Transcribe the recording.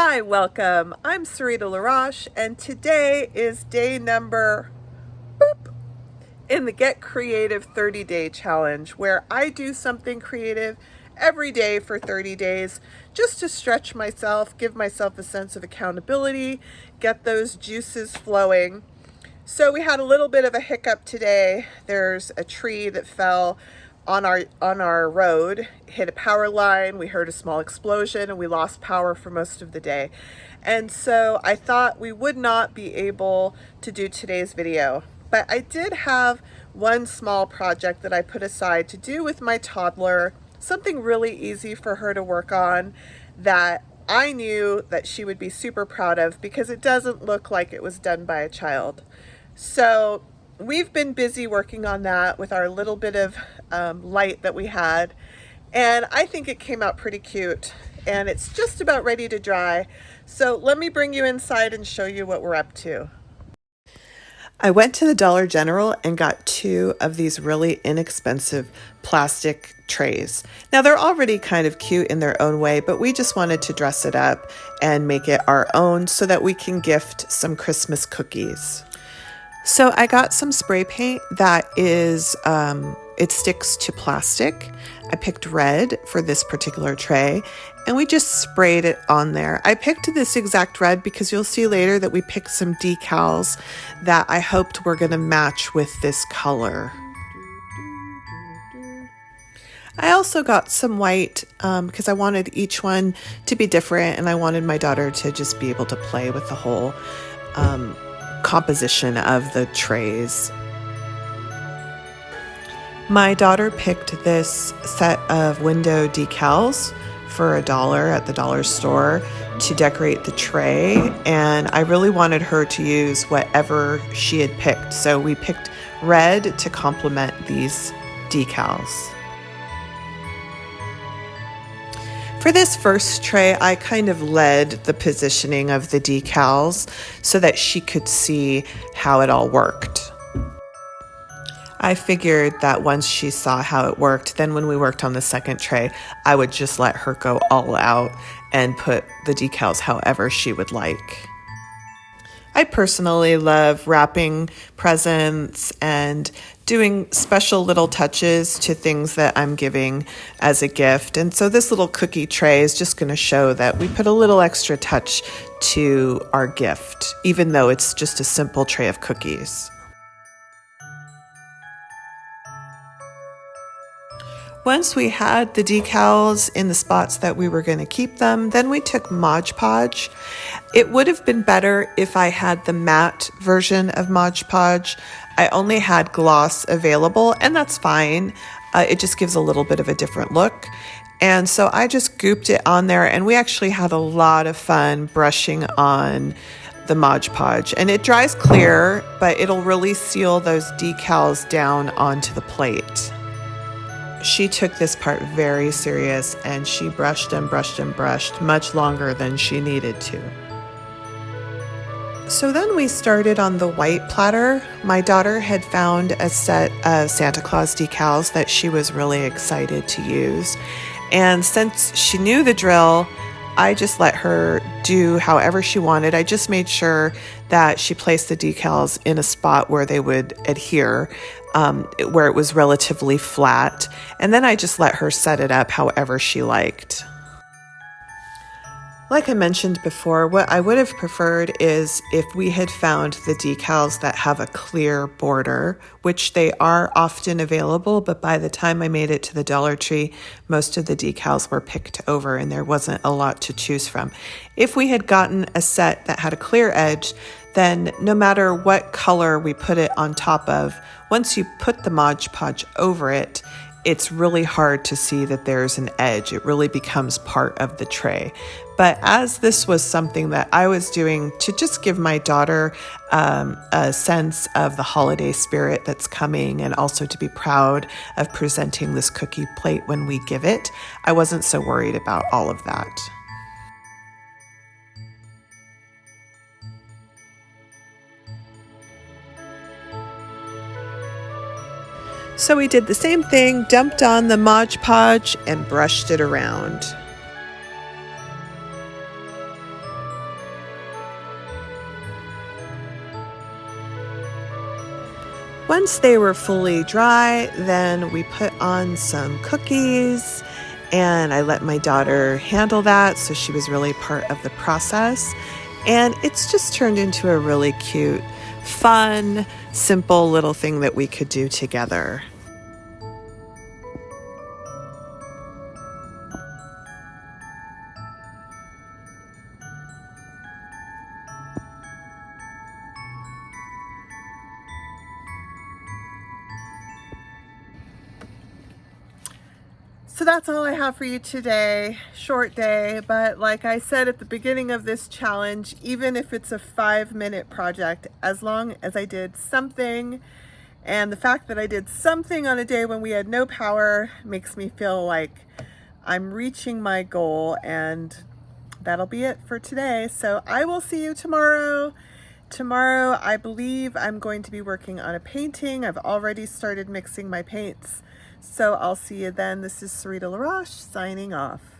Hi, welcome. I'm Sarita Laroche, and today is day number in the Get Creative 30-Day Challenge, where I do something creative every day for 30 days just to stretch myself, give myself a sense of accountability, get those juices flowing. So we had a little bit of a hiccup today. There's a tree that fell on our road, hit a power line. We heard a small explosion and we lost power for most of the day. And so I thought we would not be able to do today's video. But I did have one small project that I put aside to do with my toddler, something really easy for her to work on that I knew that she would be super proud of because it doesn't look like it was done by a child. So we've been busy working on that with our little bit of light that we had, and I think it came out pretty cute, and it's just about ready to dry. So let me bring you inside and show you what we're up to. I went to the Dollar General and got 2 of these really inexpensive plastic trays. Now they're already kind of cute in their own way, but we just wanted to dress it up and make it our own so that we can gift some Christmas cookies. So I got some spray paint that is, it sticks to plastic. I picked red for this particular tray and we just sprayed it on there. I picked this exact red because you'll see later that we picked some decals that I hoped were going to match with this color. I also got some white because I wanted each one to be different and I wanted my daughter to just be able to play with the whole composition of the trays. My daughter picked this set of window decals for $1 at the dollar store to decorate the tray, and I really wanted her to use whatever she had picked, so we picked red to complement these decals. For this first tray, I kind of led the positioning of the decals so that she could see how it all worked. I figured that once she saw how it worked, then when we worked on the second tray, I would just let her go all out and put the decals however she would like. I personally love wrapping presents and doing special little touches to things that I'm giving as a gift. And so this little cookie tray is just going to show that we put a little extra touch to our gift, even though it's just a simple tray of cookies. Once we had the decals in the spots that we were going to keep them, then we took Mod Podge. It would have been better if I had the matte version of Mod Podge. I only had gloss available, and that's fine. It just gives a little bit of a different look. And so I just gooped it on there, and we actually had a lot of fun brushing on the Mod Podge. And it dries clear, but it'll really seal those decals down onto the plate. She took this part very serious and she brushed and brushed and brushed much longer than she needed to. So then we started on the white platter. My daughter had found a set of Santa Claus decals that she was really excited to use. And since she knew the drill, I just let her do however she wanted. I just made sure that she placed the decals in a spot where they would adhere, where it was relatively flat. And then I just let her set it up however she liked. Like I mentioned before, what I would have preferred is if we had found the decals that have a clear border, which they are often available, but by the time I made it to the Dollar Tree, most of the decals were picked over and there wasn't a lot to choose from. If we had gotten a set that had a clear edge, then no matter what color we put it on top of, once you put the Mod Podge over it, it's really hard to see that there's an edge. It really becomes part of the tray. But as this was something that I was doing to just give my daughter a sense of the holiday spirit that's coming and also to be proud of presenting this cookie plate when we give it, I wasn't so worried about all of that. So we did the same thing, dumped on the Mod Podge and brushed it around. Once they were fully dry, then we put on some cookies, and I let my daughter handle that, so she was really part of the process. And it's just turned into a really cute, fun, simple little thing that we could do together. So that's all I have for you today. Short day, but like I said at the beginning of this challenge, even if it's a 5-minute project, as long as I did something, and the fact that I did something on a day when we had no power makes me feel like I'm reaching my goal, and that'll be it for today. So I will see you tomorrow. Tomorrow, I believe I'm going to be working on a painting. I've already started mixing my paints. So I'll see you then. This is Sarita Laroche signing off.